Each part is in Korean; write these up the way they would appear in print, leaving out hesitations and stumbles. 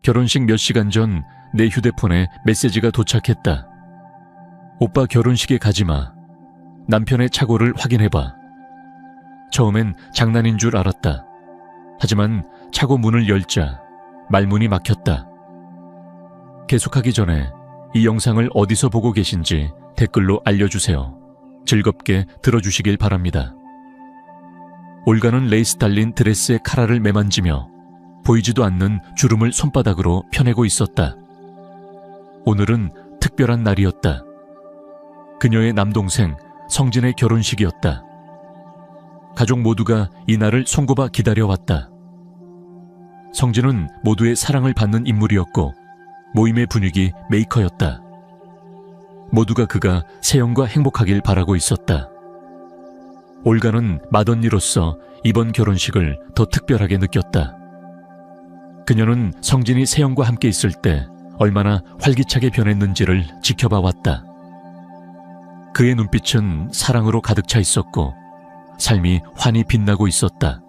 결혼식 몇 시간 전 내 휴대폰에 메시지가 도착했다. 오빠 결혼식에 가지마. 남편의 착오를 확인해봐. 처음엔 장난인 줄 알았다. 하지만 차고 문을 열자 말문이 막혔다. 계속하기 전에 이 영상을 어디서 보고 계신지 댓글로 알려주세요. 즐겁게 들어주시길 바랍니다. 올가는 레이스 달린 드레스의 카라를 매만지며 보이지도 않는 주름을 손바닥으로 펴내고 있었다. 오늘은 특별한 날이었다. 그녀의 남동생 성진의 결혼식이었다. 가족 모두가 이 날을 손꼽아 기다려왔다. 성진은 모두의 사랑을 받는 인물이었고 모임의 분위기 메이커였다. 모두가 그가 세영과 행복하길 바라고 있었다. 올가는 맏언니로서 이번 결혼식을 더 특별하게 느꼈다. 그녀는 성진이 세영과 함께 있을 때 얼마나 활기차게 변했는지를 지켜봐 왔다. 그의 눈빛은 사랑으로 가득 차 있었고 삶이 환히 빛나고 있었다.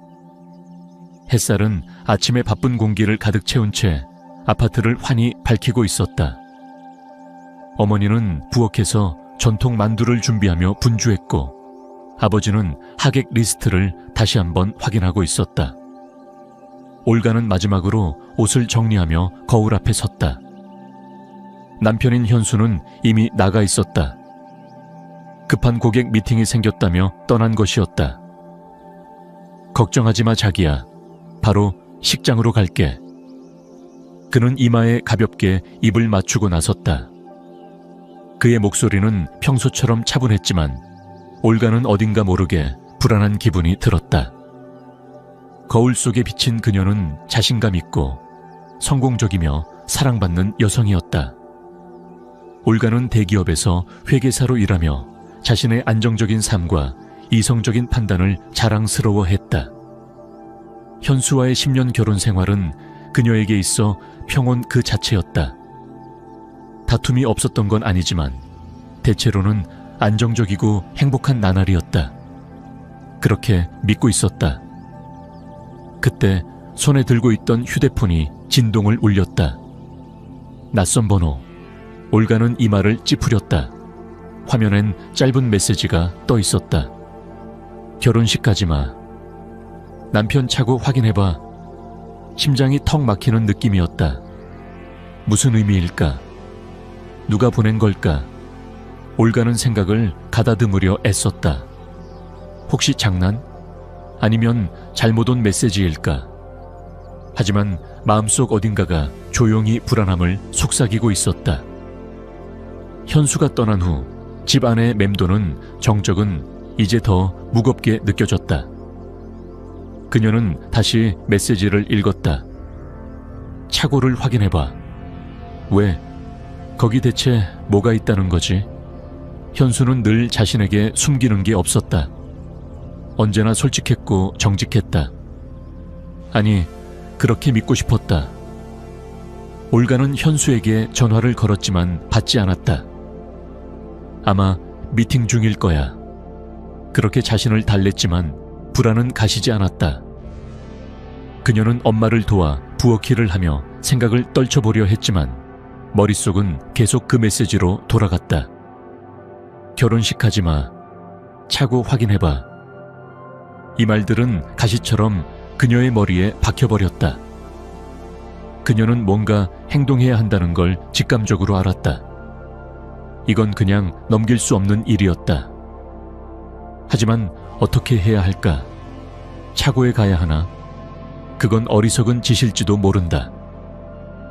햇살은 아침의 바쁜 공기를 가득 채운 채 아파트를 환히 밝히고 있었다. 어머니는 부엌에서 전통 만두를 준비하며 분주했고 아버지는 하객 리스트를 다시 한번 확인하고 있었다. 올가는 마지막으로 옷을 정리하며 거울 앞에 섰다. 남편인 현수는 이미 나가 있었다. 급한 고객 미팅이 생겼다며 떠난 것이었다. 걱정하지 마 자기야. 바로 식장으로 갈게. 그는 이마에 가볍게 입을 맞추고 나섰다. 그의 목소리는 평소처럼 차분했지만 올가는 어딘가 모르게 불안한 기분이 들었다. 거울 속에 비친 그녀는 자신감 있고 성공적이며 사랑받는 여성이었다. 올가는 대기업에서 회계사로 일하며 자신의 안정적인 삶과 이성적인 판단을 자랑스러워했다. 현수와의 10년 결혼 생활은 그녀에게 있어 평온 그 자체였다. 다툼이 없었던 건 아니지만 대체로는 안정적이고 행복한 나날이었다. 그렇게 믿고 있었다. 그때 손에 들고 있던 휴대폰이 진동을 울렸다. 낯선 번호. 올가는 이마를 찌푸렸다. 화면엔 짧은 메시지가 떠 있었다. 결혼식 가지마. 남편 차고 확인해봐. 심장이 턱 막히는 느낌이었다. 무슨 의미일까? 누가 보낸 걸까? 올가는 생각을 가다듬으려 애썼다. 혹시 장난? 아니면 잘못 온 메시지일까? 하지만 마음속 어딘가가 조용히 불안함을 속삭이고 있었다. 현수가 떠난 후 집 안에 맴도는 정적은 이제 더 무겁게 느껴졌다. 그녀는 다시 메시지를 읽었다. 착오를 확인해봐. 왜? 거기 대체 뭐가 있다는 거지? 현수는 늘 자신에게 숨기는 게 없었다. 언제나 솔직했고 정직했다. 아니, 그렇게 믿고 싶었다. 올가는 현수에게 전화를 걸었지만 받지 않았다. 아마 미팅 중일 거야. 그렇게 자신을 달랬지만 불안은 가시지 않았다. 그녀는 엄마를 도와 부엌 일을 하며 생각을 떨쳐보려 했지만 머릿속은 계속 그 메시지로 돌아갔다. 결혼식 하지마. 차고 확인해봐. 이 말들은 가시처럼 그녀의 머리에 박혀버렸다. 그녀는 뭔가 행동해야 한다는 걸 직감적으로 알았다. 이건 그냥 넘길 수 없는 일이었다. 하지만 어떻게 해야 할까? 차고에 가야 하나? 그건 어리석은 짓일지도 모른다.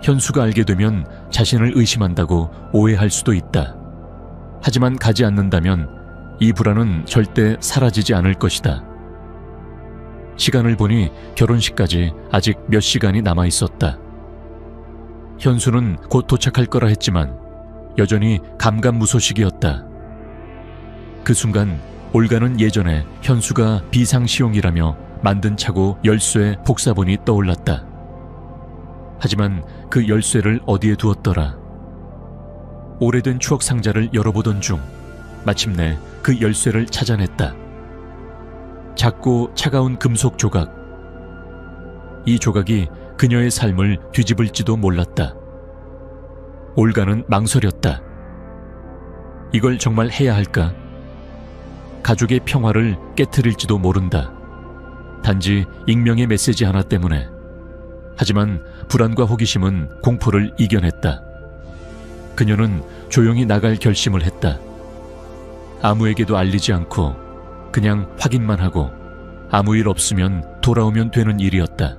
현수가 알게 되면 자신을 의심한다고 오해할 수도 있다. 하지만 가지 않는다면 이 불안은 절대 사라지지 않을 것이다. 시간을 보니 결혼식까지 아직 몇 시간이 남아 있었다. 현수는 곧 도착할 거라 했지만 여전히 감감무소식이었다. 그 순간 올가는 예전에 현수가 비상시용이라며 만든 차고 열쇠 복사본이 떠올랐다. 하지만 그 열쇠를 어디에 두었더라? 오래된 추억 상자를 열어보던 중 마침내 그 열쇠를 찾아냈다. 작고 차가운 금속 조각. 이 조각이 그녀의 삶을 뒤집을지도 몰랐다. 올가는 망설였다. 이걸 정말 해야 할까? 가족의 평화를 깨트릴지도 모른다. 단지 익명의 메시지 하나 때문에. 하지만 불안과 호기심은 공포를 이겨냈다. 그녀는 조용히 나갈 결심을 했다. 아무에게도 알리지 않고 그냥 확인만 하고 아무 일 없으면 돌아오면 되는 일이었다.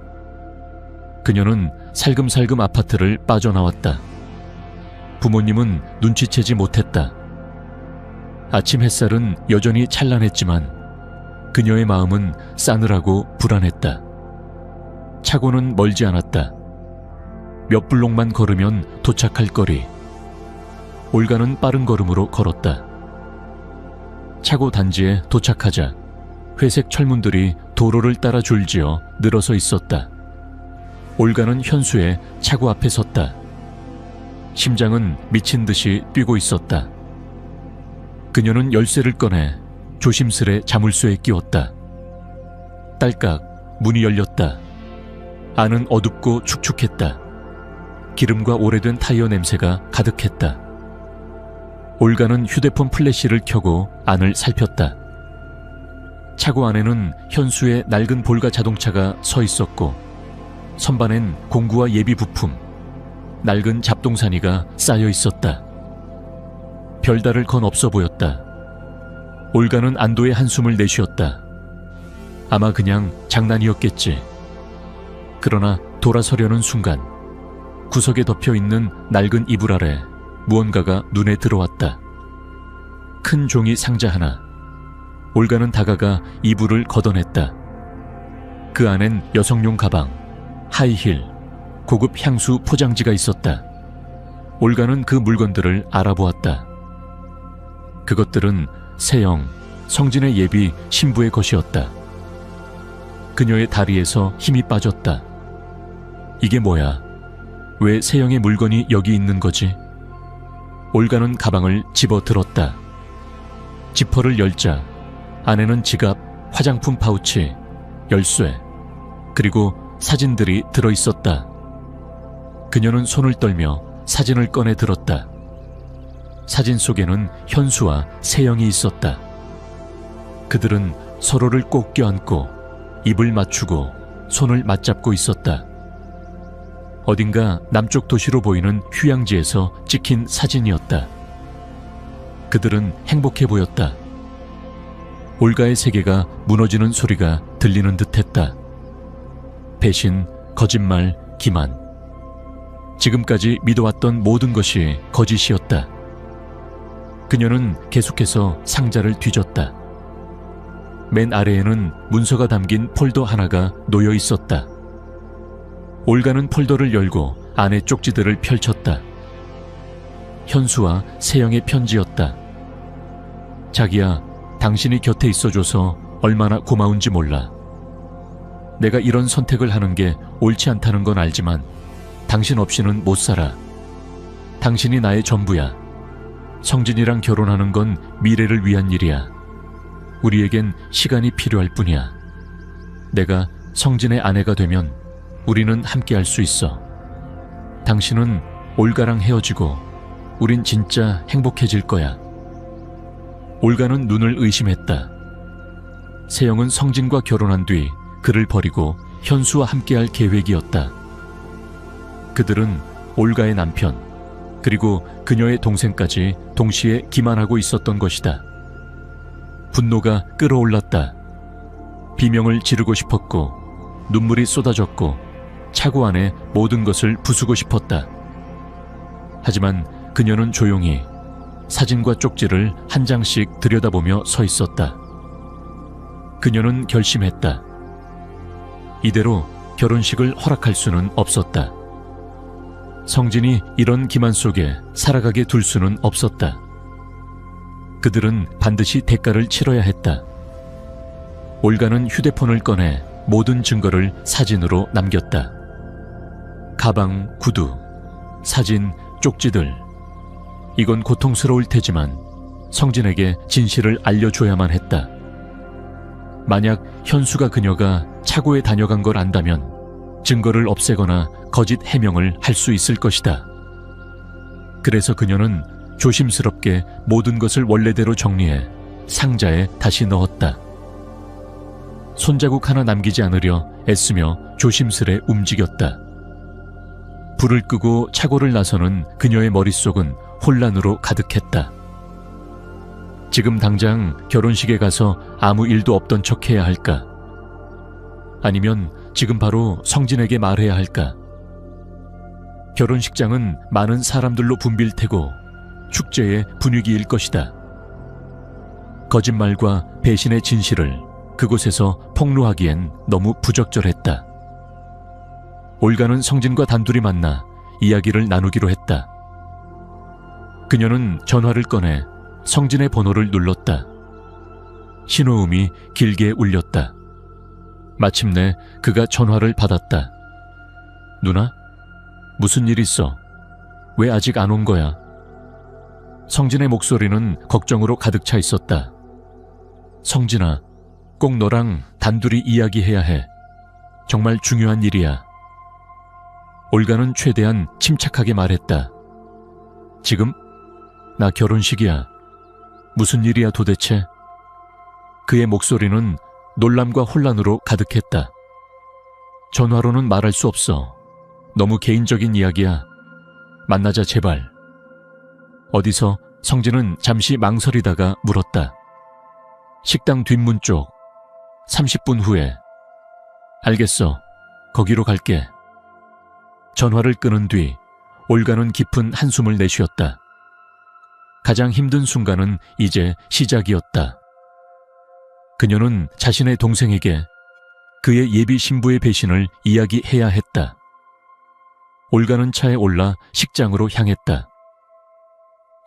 그녀는 살금살금 아파트를 빠져나왔다. 부모님은 눈치채지 못했다. 아침 햇살은 여전히 찬란했지만 그녀의 마음은 싸늘하고 불안했다. 차고는 멀지 않았다. 몇 블록만 걸으면 도착할 거리. 올가는 빠른 걸음으로 걸었다. 차고 단지에 도착하자 회색 철문들이 도로를 따라 줄지어 늘어서 있었다. 올가는 현수의 차고 앞에 섰다. 심장은 미친 듯이 뛰고 있었다. 그녀는 열쇠를 꺼내 조심스레 자물쇠에 끼웠다. 딸깍 문이 열렸다. 안은 어둡고 축축했다. 기름과 오래된 타이어 냄새가 가득했다. 올가는 휴대폰 플래시를 켜고 안을 살폈다. 차고 안에는 현수의 낡은 볼가 자동차가 서 있었고 선반엔 공구와 예비 부품, 낡은 잡동사니가 쌓여 있었다. 별다를 건 없어 보였다. 올가는 안도의 한숨을 내쉬었다. 아마 그냥 장난이었겠지. 그러나 돌아서려는 순간 구석에 덮여있는 낡은 이불 아래 무언가가 눈에 들어왔다. 큰 종이 상자 하나. 올가는 다가가 이불을 걷어냈다. 그 안엔 여성용 가방, 하이힐, 고급 향수 포장지가 있었다. 올가는 그 물건들을 알아보았다. 그것들은 세영, 성진의 예비 신부의 것이었다. 그녀의 다리에서 힘이 빠졌다. 이게 뭐야? 왜 세영의 물건이 여기 있는 거지? 올가는 가방을 집어 들었다. 지퍼를 열자 안에는 지갑, 화장품 파우치, 열쇠, 그리고 사진들이 들어있었다. 그녀는 손을 떨며 사진을 꺼내 들었다. 사진 속에는 현수와 세영이 있었다. 그들은 서로를 꼭 껴안고 입을 맞추고 손을 맞잡고 있었다. 어딘가 남쪽 도시로 보이는 휴양지에서 찍힌 사진이었다. 그들은 행복해 보였다. 올가의 세계가 무너지는 소리가 들리는 듯했다. 배신, 거짓말, 기만. 지금까지 믿어왔던 모든 것이 거짓이었다. 그녀는 계속해서 상자를 뒤졌다. 맨 아래에는 문서가 담긴 폴더 하나가 놓여 있었다. 올가는 폴더를 열고 안에 쪽지들을 펼쳤다. 현수와 세영의 편지였다. 자기야, 당신이 곁에 있어줘서 얼마나 고마운지 몰라. 내가 이런 선택을 하는 게 옳지 않다는 건 알지만 당신 없이는 못 살아. 당신이 나의 전부야. 성진이랑 결혼하는 건 미래를 위한 일이야. 우리에겐 시간이 필요할 뿐이야. 내가 성진의 아내가 되면 우리는 함께 할 수 있어. 당신은 올가랑 헤어지고 우린 진짜 행복해질 거야. 올가는 눈을 의심했다. 세영은 성진과 결혼한 뒤 그를 버리고 현수와 함께할 계획이었다. 그들은 올가의 남편, 그리고 그녀의 동생까지 동시에 기만하고 있었던 것이다. 분노가 끓어올랐다. 비명을 지르고 싶었고 눈물이 쏟아졌고 차고 안에 모든 것을 부수고 싶었다. 하지만 그녀는 조용히 사진과 쪽지를 한 장씩 들여다보며 서 있었다. 그녀는 결심했다. 이대로 결혼식을 허락할 수는 없었다. 성진이 이런 기만 속에 살아가게 둘 수는 없었다. 그들은 반드시 대가를 치러야 했다. 올가는 휴대폰을 꺼내 모든 증거를 사진으로 남겼다. 가방, 구두, 사진, 쪽지들. 이건 고통스러울 테지만 성진에게 진실을 알려줘야만 했다. 만약 현수가 그녀가 차고에 다녀간 걸 안다면 증거를 없애거나 거짓 해명을 할 수 있을 것이다. 그래서 그녀는 조심스럽게 모든 것을 원래대로 정리해 상자에 다시 넣었다. 손자국 하나 남기지 않으려 애쓰며 조심스레 움직였다. 불을 끄고 차고를 나서는 그녀의 머릿속은 혼란으로 가득했다. 지금 당장 결혼식에 가서 아무 일도 없던 척해야 할까? 아니면 지금 바로 성진에게 말해야 할까? 결혼식장은 많은 사람들로 붐빌 테고 축제의 분위기일 것이다. 거짓말과 배신의 진실을 그곳에서 폭로하기엔 너무 부적절했다. 올가는 성진과 단둘이 만나 이야기를 나누기로 했다. 그녀는 전화를 꺼내 성진의 번호를 눌렀다. 신호음이 길게 울렸다. 마침내 그가 전화를 받았다. 누나? 무슨 일 있어? 왜 아직 안 온 거야? 성진의 목소리는 걱정으로 가득 차 있었다. 성진아, 꼭 너랑 단둘이 이야기해야 해. 정말 중요한 일이야. 올가는 최대한 침착하게 말했다. 지금? 나 결혼식이야. 무슨 일이야 도대체? 그의 목소리는 놀람과 혼란으로 가득했다. 전화로는 말할 수 없어. 너무 개인적인 이야기야. 만나자 제발. 어디서? 성진은 잠시 망설이다가 물었다. 식당 뒷문 쪽. 30분 후에. 알겠어. 거기로 갈게. 전화를 끊은 뒤 올가는 깊은 한숨을 내쉬었다. 가장 힘든 순간은 이제 시작이었다. 그녀는 자신의 동생에게 그의 예비 신부의 배신을 이야기해야 했다. 올가는 차에 올라 식장으로 향했다.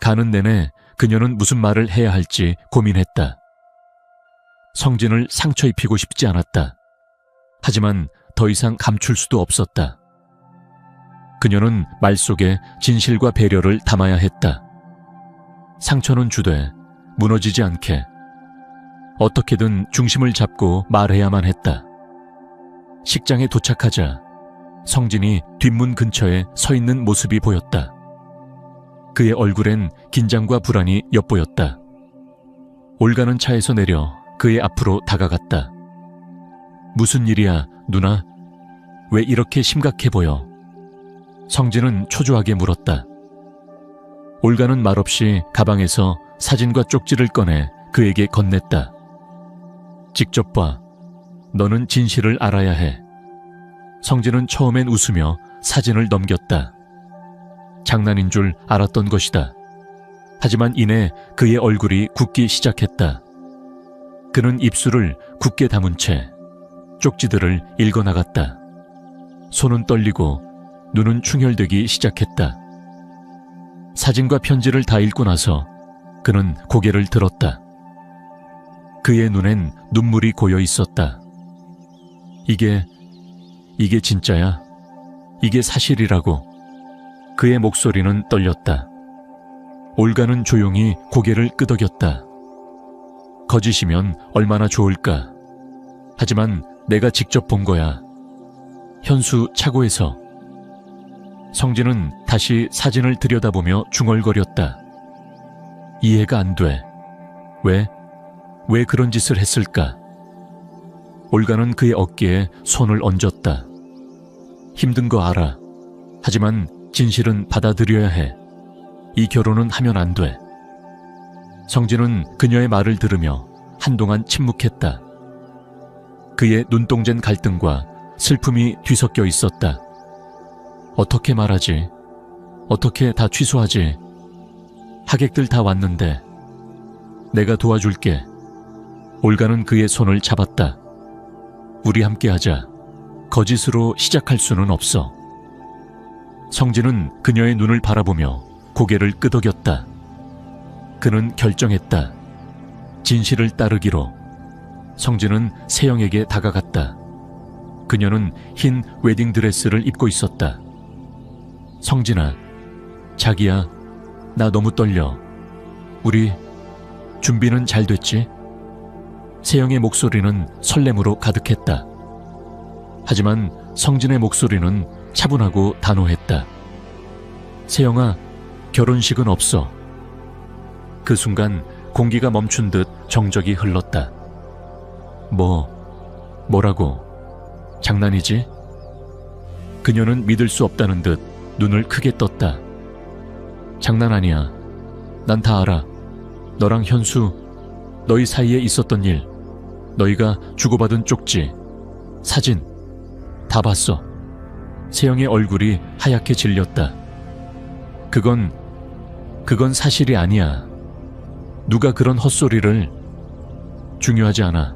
가는 내내 그녀는 무슨 말을 해야 할지 고민했다. 성진을 상처 입히고 싶지 않았다. 하지만 더 이상 감출 수도 없었다. 그녀는 말 속에 진실과 배려를 담아야 했다. 상처는 주되 무너지지 않게 어떻게든 중심을 잡고 말해야만 했다. 식장에 도착하자 성진이 뒷문 근처에 서 있는 모습이 보였다. 그의 얼굴엔 긴장과 불안이 엿보였다. 올가는 차에서 내려 그의 앞으로 다가갔다. 무슨 일이야, 누나? 왜 이렇게 심각해 보여? 성진은 초조하게 물었다. 올가는 말없이 가방에서 사진과 쪽지를 꺼내 그에게 건넸다. 직접 봐. 너는 진실을 알아야 해. 성진은 처음엔 웃으며 사진을 넘겼다. 장난인 줄 알았던 것이다. 하지만 이내 그의 얼굴이 굳기 시작했다. 그는 입술을 굳게 다문 채 쪽지들을 읽어나갔다. 손은 떨리고 눈은 충혈되기 시작했다. 사진과 편지를 다 읽고 나서 그는 고개를 들었다. 그의 눈엔 눈물이 고여 있었다. 이게 진짜야? 이게 사실이라고? 그의 목소리는 떨렸다. 올가는 조용히 고개를 끄덕였다. 거짓이면 얼마나 좋을까? 하지만 내가 직접 본 거야. 현수 차고에서. 성진은 다시 사진을 들여다보며 중얼거렸다. 이해가 안 돼. 왜 그런 짓을 했을까? 올가는 그의 어깨에 손을 얹었다. 힘든 거 알아. 하지만 진실은 받아들여야 해. 이 결혼은 하면 안 돼. 성진은 그녀의 말을 들으며 한동안 침묵했다. 그의 눈동잔 갈등과 슬픔이 뒤섞여 있었다. 어떻게 말하지? 어떻게 다 취소하지? 하객들 다 왔는데. 내가 도와줄게. 올가는 그의 손을 잡았다. 우리 함께 하자. 거짓으로 시작할 수는 없어. 성진은 그녀의 눈을 바라보며 고개를 끄덕였다. 그는 결정했다. 진실을 따르기로. 성진은 세영에게 다가갔다. 그녀는 흰 웨딩드레스를 입고 있었다. 성진아, 자기야, 나 너무 떨려. 우리 준비는 잘 됐지? 세영의 목소리는 설렘으로 가득했다. 하지만 성진의 목소리는 차분하고 단호했다. 세영아, 결혼식은 없어. 그 순간 공기가 멈춘 듯 정적이 흘렀다. 뭐라고? 장난이지? 그녀는 믿을 수 없다는 듯 눈을 크게 떴다. 장난 아니야. 난 다 알아. 너랑 현수, 너희 사이에 있었던 일, 너희가 주고받은 쪽지, 사진, 다 봤어. 세영의 얼굴이 하얗게 질렸다. 그건 사실이 아니야. 누가 그런 헛소리를. 중요하지 않아.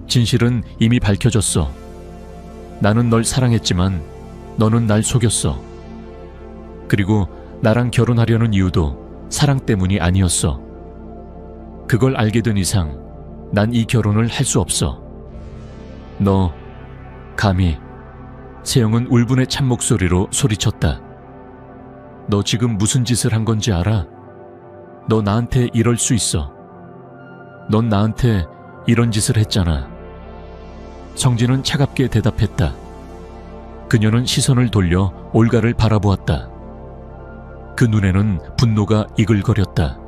진실은 이미 밝혀졌어. 나는 널 사랑했지만 너는 날 속였어. 그리고 나랑 결혼하려는 이유도 사랑 때문이 아니었어. 그걸 알게 된 이상 난 이 결혼을 할 수 없어. 너 감히. 세영은 울분의 찬 목소리로 소리쳤다. 너 지금 무슨 짓을 한 건지 알아? 너 나한테 이럴 수 있어. 넌 나한테 이런 짓을 했잖아. 성진은 차갑게 대답했다. 그녀는 시선을 돌려 올가를 바라보았다. 그 눈에는 분노가 이글거렸다.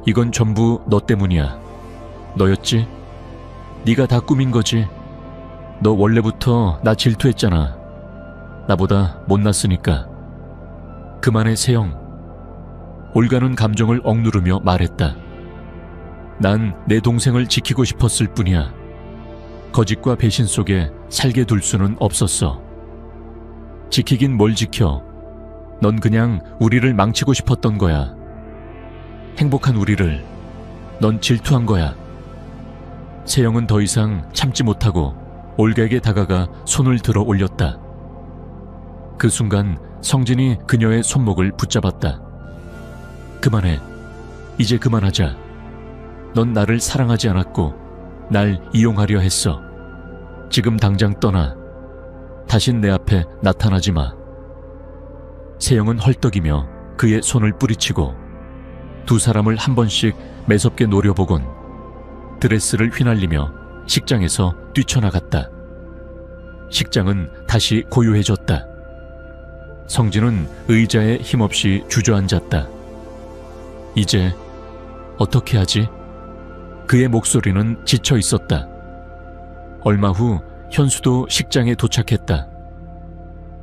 이건 전부 너 때문이야. 너였지? 네가 다 꾸민 거지. 너 원래부터 나 질투했잖아. 나보다 못났으니까. 그만해, 세영. 올가는 감정을 억누르며 말했다. 난 내 동생을 지키고 싶었을 뿐이야. 거짓과 배신 속에 살게 둘 수는 없었어. 지키긴 뭘 지켜. 넌 그냥 우리를 망치고 싶었던 거야. 행복한 우리를 넌 질투한 거야. 세영은 더 이상 참지 못하고 올가에게 다가가 손을 들어 올렸다. 그 순간 성진이 그녀의 손목을 붙잡았다. 그만해. 이제 그만하자. 넌 나를 사랑하지 않았고 날 이용하려 했어. 지금 당장 떠나. 다신 내 앞에 나타나지 마. 세영은 헐떡이며 그의 손을 뿌리치고 두 사람을 한 번씩 매섭게 노려보곤 드레스를 휘날리며 식장에서 뛰쳐나갔다. 식장은 다시 고요해졌다. 성진은 의자에 힘없이 주저앉았다. 이제 어떻게 하지? 그의 목소리는 지쳐 있었다. 얼마 후 현수도 식장에 도착했다.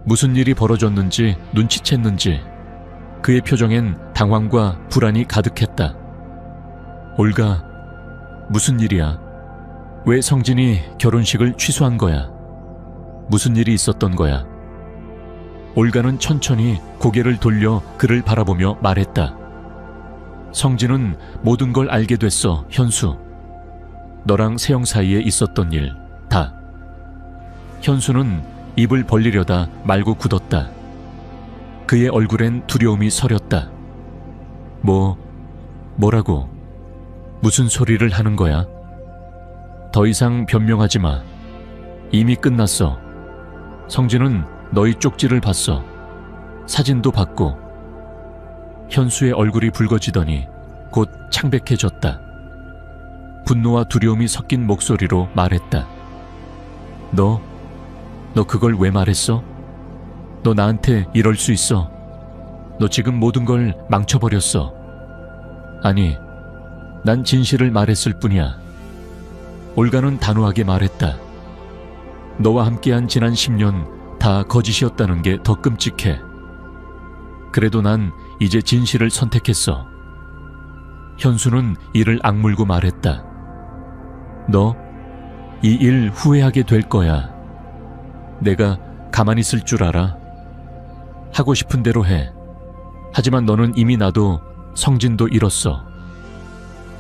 무슨 일이 벌어졌는지 눈치챘는지 그의 표정엔 당황과 불안이 가득했다. 올가, 무슨 일이야? 왜 성진이 결혼식을 취소한 거야? 무슨 일이 있었던 거야? 올가는 천천히 고개를 돌려 그를 바라보며 말했다. 성진은 모든 걸 알게 됐어, 현수. 너랑 세영 사이에 있었던 일, 다. 현수는 입을 벌리려다 말고 굳었다. 그의 얼굴엔 두려움이 서렸다. 뭐라고? 무슨 소리를 하는 거야? 더 이상 변명하지 마. 이미 끝났어. 성진은 너희 쪽지를 봤어. 사진도 봤고. 현수의 얼굴이 붉어지더니 곧 창백해졌다. 분노와 두려움이 섞인 목소리로 말했다. 너 그걸 왜 말했어? 너 나한테 이럴 수 있어. 너 지금 모든 걸 망쳐버렸어. 아니, 난 진실을 말했을 뿐이야. 올가는 단호하게 말했다. 너와 함께한 지난 10년 다 거짓이었다는 게 더 끔찍해. 그래도 난 이제 진실을 선택했어. 현수는 이를 악물고 말했다. 너 이 일 후회하게 될 거야. 내가 가만히 있을 줄 알아? 하고 싶은 대로 해. 하지만 너는 이미 나도 성진도 잃었어.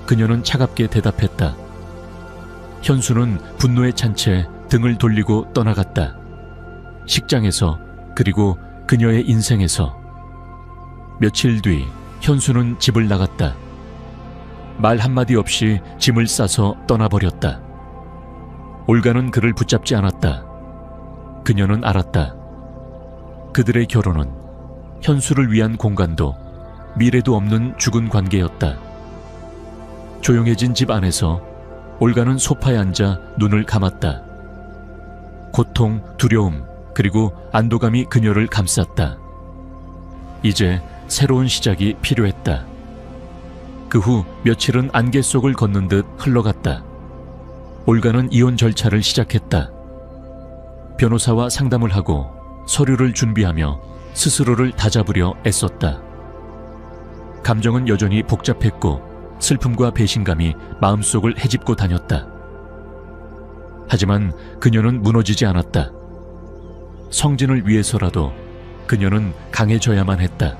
그녀는 차갑게 대답했다. 현수는 분노에 찬 채 등을 돌리고 떠나갔다. 식장에서, 그리고 그녀의 인생에서. 며칠 뒤 현수는 집을 나갔다. 말 한마디 없이 짐을 싸서 떠나버렸다. 올가는 그를 붙잡지 않았다. 그녀는 알았다. 그들의 결혼은 현수를 위한 공간도 미래도 없는 죽은 관계였다. 조용해진 집 안에서 올가는 소파에 앉아 눈을 감았다. 고통, 두려움, 그리고 안도감이 그녀를 감쌌다. 이제 새로운 시작이 필요했다. 그 후 며칠은 안개 속을 걷는 듯 흘러갔다. 올가는 이혼 절차를 시작했다. 변호사와 상담을 하고 서류를 준비하며 스스로를 다잡으려 애썼다. 감정은 여전히 복잡했고 슬픔과 배신감이 마음속을 헤집고 다녔다. 하지만 그녀는 무너지지 않았다. 성진을 위해서라도 그녀는 강해져야만 했다.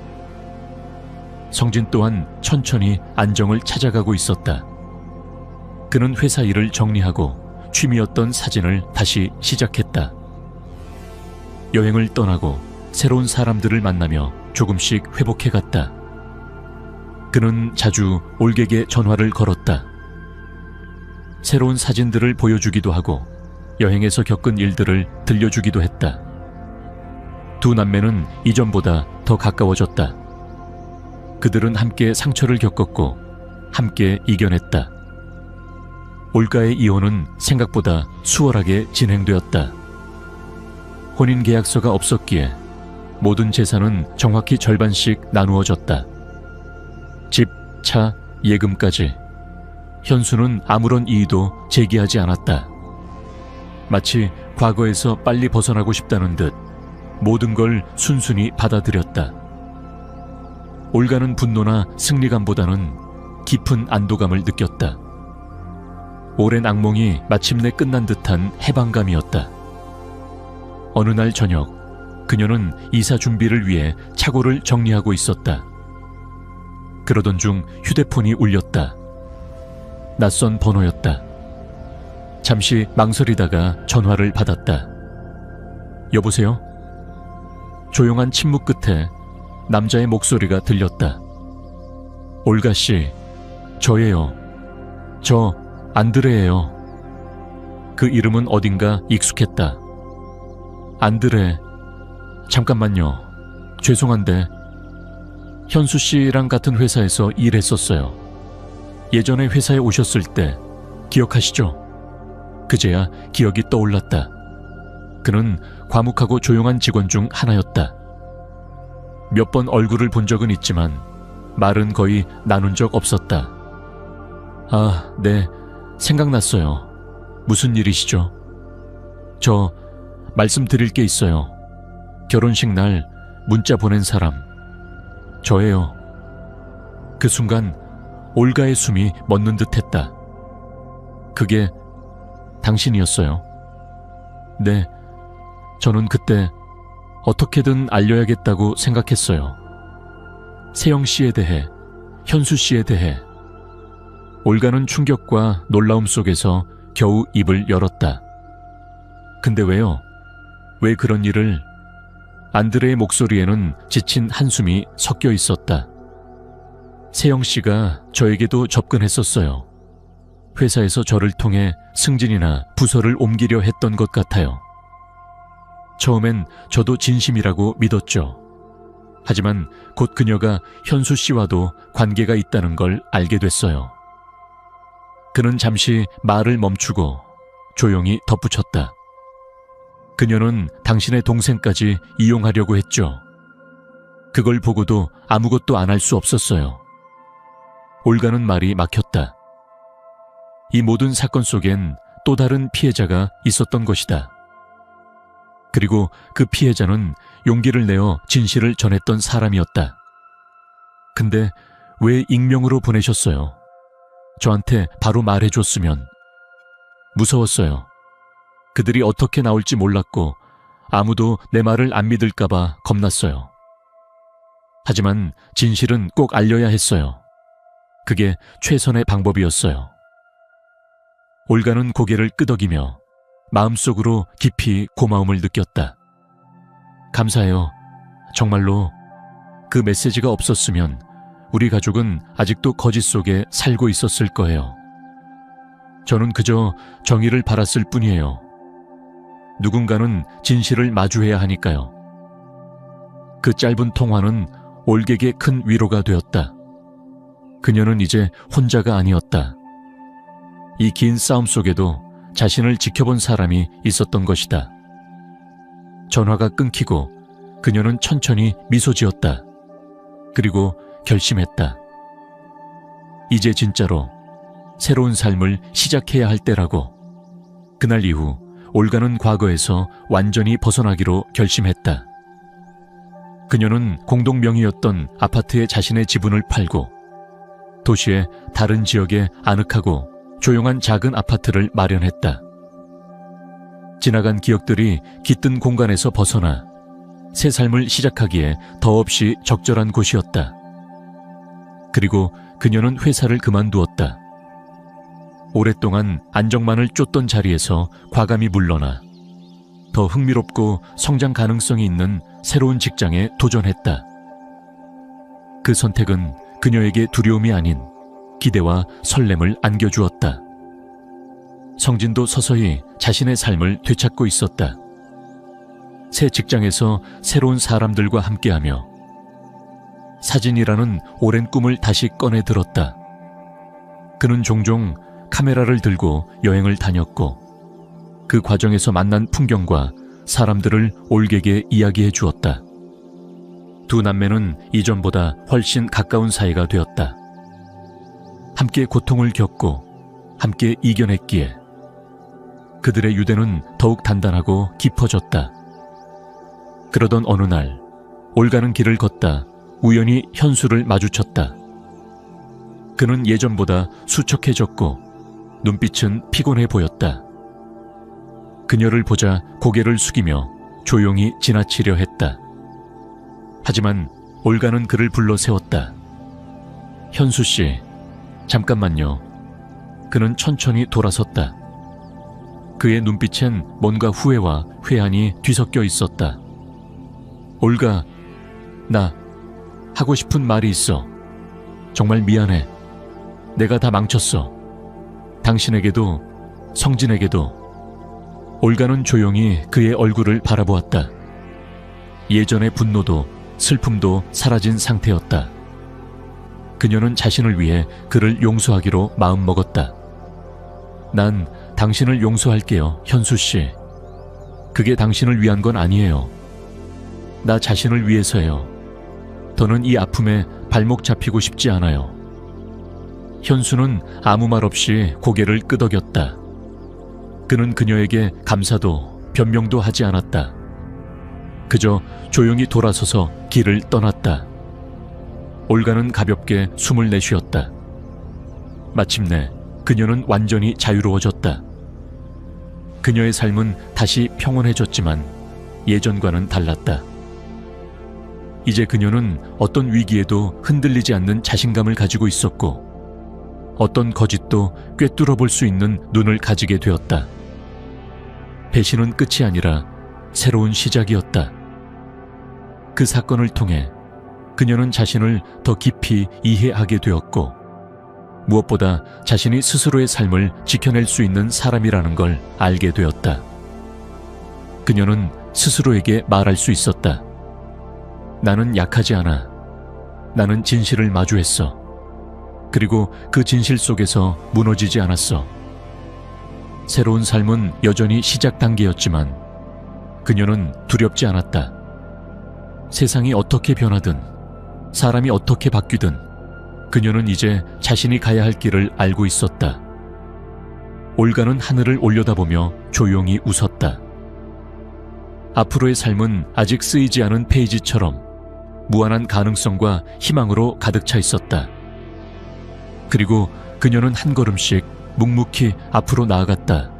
성진 또한 천천히 안정을 찾아가고 있었다. 그는 회사 일을 정리하고 취미였던 사진을 다시 시작했다. 여행을 떠나고 새로운 사람들을 만나며 조금씩 회복해갔다. 그는 자주 올객에 전화를 걸었다. 새로운 사진들을 보여주기도 하고 여행에서 겪은 일들을 들려주기도 했다. 두 남매는 이전보다 더 가까워졌다. 그들은 함께 상처를 겪었고 함께 이겨냈다. 올가의 이혼은 생각보다 수월하게 진행되었다. 혼인계약서가 없었기에 모든 재산은 정확히 절반씩 나누어졌다. 집, 차, 예금까지. 현수는 아무런 이의도 제기하지 않았다. 마치 과거에서 빨리 벗어나고 싶다는 듯 모든 걸 순순히 받아들였다. 올가는 분노나 승리감보다는 깊은 안도감을 느꼈다. 오랜 악몽이 마침내 끝난 듯한 해방감이었다. 어느 날 저녁, 그녀는 이사 준비를 위해 차고를 정리하고 있었다. 그러던 중 휴대폰이 울렸다. 낯선 번호였다. 잠시 망설이다가 전화를 받았다. 여보세요? 조용한 침묵 끝에 남자의 목소리가 들렸다. 올가 씨, 저예요. 저 안드레예요. 그 이름은 어딘가 익숙했다. 안드레, 잠깐만요. 죄송한데 현수 씨랑 같은 회사에서 일했었어요. 예전에 회사에 오셨을 때 기억하시죠? 그제야 기억이 떠올랐다. 그는 과묵하고 조용한 직원 중 하나였다. 몇 번 얼굴을 본 적은 있지만 말은 거의 나눈 적 없었다. 아, 네, 생각났어요. 무슨 일이시죠? 저 말씀드릴 게 있어요. 결혼식 날 문자 보낸 사람 저예요. 그 순간 올가의 숨이 멎는 듯했다. 그게 당신이었어요. 네, 저는 그때 어떻게든 알려야겠다고 생각했어요. 세영 씨에 대해, 현수 씨에 대해. 올가는 충격과 놀라움 속에서 겨우 입을 열었다. 근데 왜요? 왜 그런 일을? 안드레의 목소리에는 지친 한숨이 섞여 있었다. 세영 씨가 저에게도 접근했었어요. 회사에서 저를 통해 승진이나 부서를 옮기려 했던 것 같아요. 처음엔 저도 진심이라고 믿었죠. 하지만 곧 그녀가 현수 씨와도 관계가 있다는 걸 알게 됐어요. 그는 잠시 말을 멈추고 조용히 덧붙였다. 그녀는 당신의 동생까지 이용하려고 했죠. 그걸 보고도 아무것도 안 할 수 없었어요. 올가는 말이 막혔다. 이 모든 사건 속엔 또 다른 피해자가 있었던 것이다. 그리고 그 피해자는 용기를 내어 진실을 전했던 사람이었다. 근데 왜 익명으로 보내셨어요? 저한테 바로 말해줬으면. 무서웠어요. 그들이 어떻게 나올지 몰랐고 아무도 내 말을 안 믿을까봐 겁났어요. 하지만 진실은 꼭 알려야 했어요. 그게 최선의 방법이었어요. 올가는 고개를 끄덕이며 마음속으로 깊이 고마움을 느꼈다. 감사해요. 정말로 그 메시지가 없었으면 우리 가족은 아직도 거짓 속에 살고 있었을 거예요. 저는 그저 정의를 바랐을 뿐이에요. 누군가는 진실을 마주해야 하니까요. 그 짧은 통화는 올객에 큰 위로가 되었다. 그녀는 이제 혼자가 아니었다. 이 긴 싸움 속에도 자신을 지켜본 사람이 있었던 것이다. 전화가 끊기고 그녀는 천천히 미소 지었다. 그리고 결심했다. 이제 진짜로 새로운 삶을 시작해야 할 때라고. 그날 이후 올가는 과거에서 완전히 벗어나기로 결심했다. 그녀는 공동 명의였던 아파트의 자신의 지분을 팔고 도시의 다른 지역에 아늑하고 조용한 작은 아파트를 마련했다. 지나간 기억들이 깃든 공간에서 벗어나 새 삶을 시작하기에 더없이 적절한 곳이었다. 그리고 그녀는 회사를 그만두었다. 오랫동안 안정만을 쫓던 자리에서 과감히 물러나 더 흥미롭고 성장 가능성이 있는 새로운 직장에 도전했다. 그 선택은 그녀에게 두려움이 아닌 기대와 설렘을 안겨주었다. 성진도 서서히 자신의 삶을 되찾고 있었다. 새 직장에서 새로운 사람들과 함께하며 사진이라는 오랜 꿈을 다시 꺼내 들었다. 그는 종종 카메라를 들고 여행을 다녔고 그 과정에서 만난 풍경과 사람들을 올개게 이야기해 주었다. 두 남매는 이전보다 훨씬 가까운 사이가 되었다. 함께 고통을 겪고 함께 이겨냈기에 그들의 유대는 더욱 단단하고 깊어졌다. 그러던 어느 날 올가는 길을 걷다 우연히 현수를 마주쳤다. 그는 예전보다 수척해졌고 눈빛은 피곤해 보였다. 그녀를 보자 고개를 숙이며 조용히 지나치려 했다. 하지만 올가는 그를 불러 세웠다. 현수 씨, 잠깐만요. 그는 천천히 돌아섰다. 그의 눈빛엔 뭔가 후회와 회한이 뒤섞여 있었다. 올가, 나 하고 싶은 말이 있어. 정말 미안해. 내가 다 망쳤어. 당신에게도 성진에게도. 올가는 조용히 그의 얼굴을 바라보았다. 예전의 분노도 슬픔도 사라진 상태였다. 그녀는 자신을 위해 그를 용서하기로 마음먹었다. 난 당신을 용서할게요, 현수 씨. 그게 당신을 위한 건 아니에요. 나 자신을 위해서예요. 더는 이 아픔에 발목 잡히고 싶지 않아요. 현수는 아무 말 없이 고개를 끄덕였다. 그는 그녀에게 감사도 변명도 하지 않았다. 그저 조용히 돌아서서 길을 떠났다. 올가는 가볍게 숨을 내쉬었다. 마침내 그녀는 완전히 자유로워졌다. 그녀의 삶은 다시 평온해졌지만 예전과는 달랐다. 이제 그녀는 어떤 위기에도 흔들리지 않는 자신감을 가지고 있었고 어떤 거짓도 꿰뚫어 볼 수 있는 눈을 가지게 되었다. 배신은 끝이 아니라 새로운 시작이었다. 그 사건을 통해 그녀는 자신을 더 깊이 이해하게 되었고 무엇보다 자신이 스스로의 삶을 지켜낼 수 있는 사람이라는 걸 알게 되었다. 그녀는 스스로에게 말할 수 있었다. 나는 약하지 않아. 나는 진실을 마주했어. 그리고 그 진실 속에서 무너지지 않았어. 새로운 삶은 여전히 시작 단계였지만 그녀는 두렵지 않았다. 세상이 어떻게 변하든 사람이 어떻게 바뀌든 그녀는 이제 자신이 가야 할 길을 알고 있었다. 올가는 하늘을 올려다보며 조용히 웃었다. 앞으로의 삶은 아직 쓰이지 않은 페이지처럼 무한한 가능성과 희망으로 가득 차 있었다. 그리고 그녀는 한 걸음씩 묵묵히 앞으로 나아갔다.